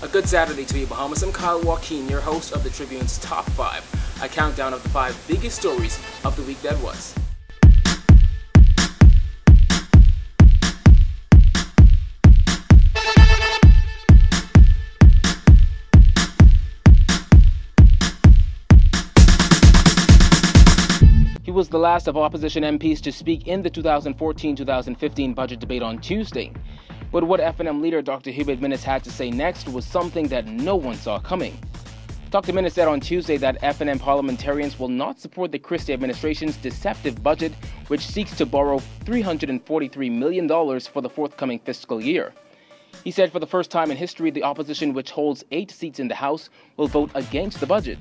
A good Saturday to you, Bahamas. I'm Kyle Joaquin, your host of the Tribune's Top 5, a countdown of the 5 biggest stories of the week that was. He was the last of opposition MPs to speak in the 2014-2015 budget debate on Tuesday. But what F&M leader Dr. Hubert Minnis had to say next was something that no one saw coming. Dr. Minnis said on Tuesday that F&M parliamentarians will not support the Christie administration's deceptive budget, which seeks to borrow $343 million for the forthcoming fiscal year. He said for the first time in history, the opposition, which holds 8 seats in the House, will vote against the budget.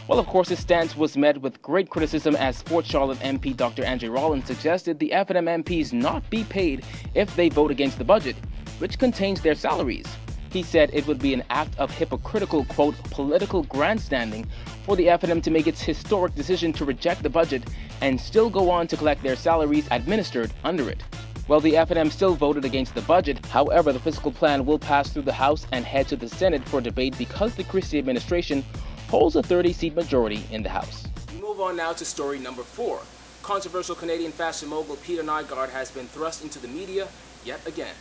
Well, of course, his stance was met with great criticism as Fort Charlotte MP Dr. Andre Rollins suggested the F&M MPs not be paid if they vote against the budget, which contains their salaries. He said it would be an act of hypocritical, quote, political grandstanding for the F&M to make its historic decision to reject the budget and still go on to collect their salaries administered under it. Well, the F&M still voted against the budget. However, the fiscal plan will pass through the House and head to the Senate for debate because the Christie administration holds a 30-seat majority in the House. We move on now to story number 4. Controversial Canadian fashion mogul Peter Nygaard has been thrust into the media yet again.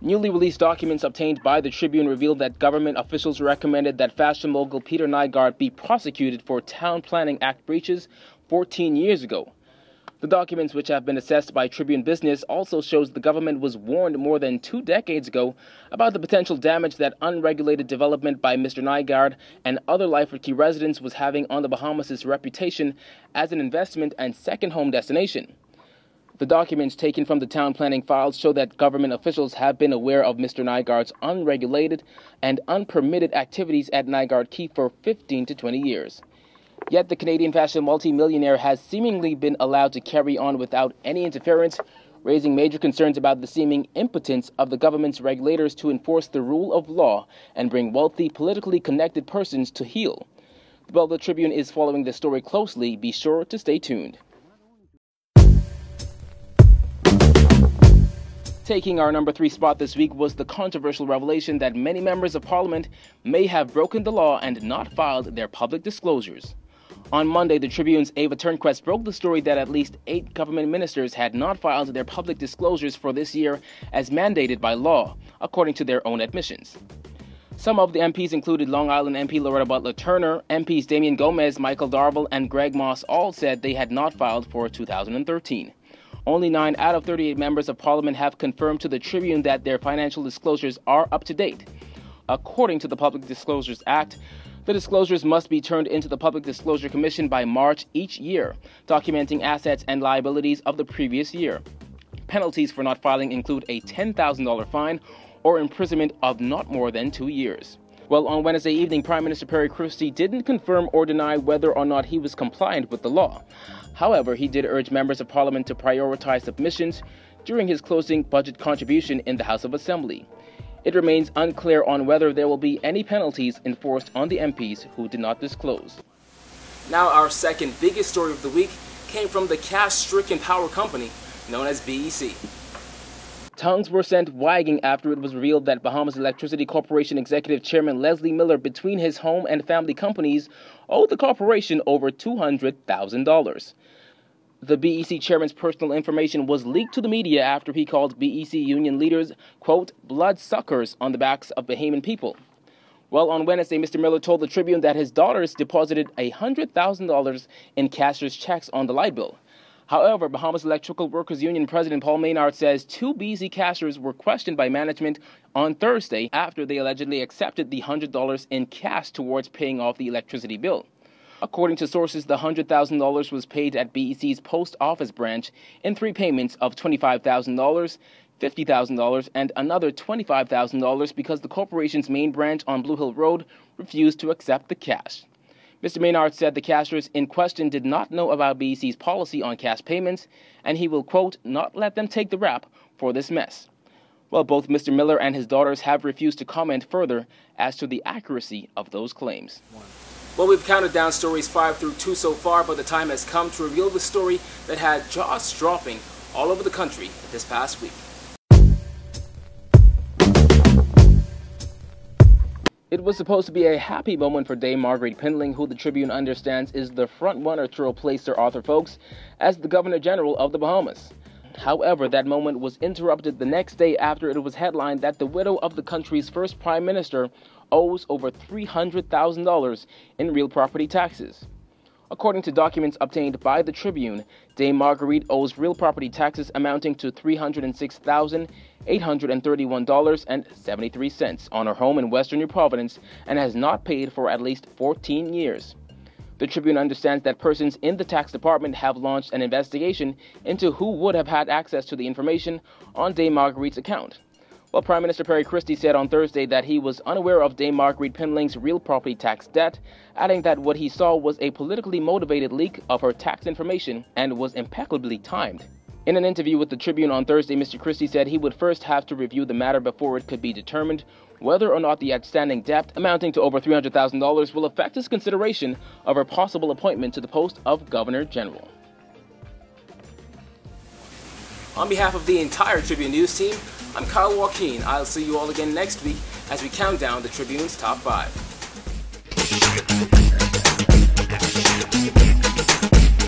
Newly released documents obtained by the Tribune revealed that government officials recommended that fashion mogul Peter Nygaard be prosecuted for Town Planning Act breaches 14 years ago. The documents, which have been assessed by Tribune Business, also shows the government was warned more than 2 decades ago about the potential damage that unregulated development by Mr. Nygaard and other Lyford Key residents was having on the Bahamas' reputation as an investment and second home destination. The documents taken from the town planning files show that government officials have been aware of Mr. Nygaard's unregulated and unpermitted activities at Nygaard Key for 15 to 20 years. Yet the Canadian fashion multimillionaire has seemingly been allowed to carry on without any interference, raising major concerns about the seeming impotence of the government's regulators to enforce the rule of law and bring wealthy, politically connected persons to heel. While the Tribune is following the story closely, be sure to stay tuned. Taking our number 3 spot this week was the controversial revelation that many members of Parliament may have broken the law and not filed their public disclosures. On Monday, the Tribune's Ava Turnquest broke the story that at least 8 government ministers had not filed their public disclosures for this year as mandated by law, according to their own admissions. Some of the MPs included Long Island MP Loretta Butler Turner, MPs Damien Gomez, Michael Darville, and Greg Moss all said they had not filed for 2013. Only 9 out of 38 members of Parliament have confirmed to the Tribune that their financial disclosures are up to date. According to the Public Disclosures Act, the disclosures must be turned into the Public Disclosure Commission by March each year, documenting assets and liabilities of the previous year. Penalties for not filing include a $10,000 fine or imprisonment of not more than 2 years. Well, on Wednesday evening, Prime Minister Perry Christie didn't confirm or deny whether or not he was compliant with the law. However, he did urge members of Parliament to prioritize submissions during his closing budget contribution in the House of Assembly. It remains unclear on whether there will be any penalties enforced on the MPs who did not disclose. Now, our second biggest story of the week came from the cash-stricken power company known as BEC. Tongues were sent wagging after it was revealed that Bahamas Electricity Corporation Executive Chairman Leslie Miller, between his home and family companies, owed the corporation over $200,000. The BEC chairman's personal information was leaked to the media after he called BEC union leaders, quote, bloodsuckers on the backs of Bahamian people. Well, on Wednesday, Mr. Miller told the Tribune that his daughters deposited $100,000 in cashier's checks on the light bill. However, Bahamas Electrical Workers Union President Paul Maynard says 2 BEC cashiers were questioned by management on Thursday after they allegedly accepted the $100 in cash towards paying off the electricity bill. According to sources, the $100,000 was paid at BEC's post office branch in 3 payments of $25,000, $50,000, and another $25,000 because the corporation's main branch on Blue Hill Road refused to accept the cash. Mr. Maynard said the cashiers in question did not know about BEC's policy on cash payments, and he will, quote, not let them take the rap for this mess. Well, both Mr. Miller and his daughters have refused to comment further as to the accuracy of those claims. Well, we've counted down stories 5 through 2 so far, but the time has come to reveal the story that had jaws dropping all over the country this past week. It was supposed to be a happy moment for Dame Marguerite Pindling, who the Tribune understands is the front-runner to replace Sir Arthur Folkes as the Governor General of the Bahamas. However, that moment was interrupted the next day after it was headlined that the widow of the country's first Prime Minister owes over $300,000 in real property taxes. According to documents obtained by the Tribune, Dame Marguerite owes real property taxes amounting to $306,831.73 on her home in Western New Providence and has not paid for at least 14 years. The Tribune understands that persons in the tax department have launched an investigation into who would have had access to the information on Dame Marguerite's account. Well, Prime Minister Perry Christie said on Thursday that he was unaware of Dame Marguerite Pindling's real property tax debt, adding that what he saw was a politically motivated leak of her tax information and was impeccably timed. In an interview with the Tribune on Thursday, Mr. Christie said he would first have to review the matter before it could be determined whether or not the outstanding debt, amounting to over $300,000, will affect his consideration of her possible appointment to the post of Governor General. On behalf of the entire Tribune News team, I'm Kyle Joaquin. I'll see you all again next week as we count down the Tribune's top 5.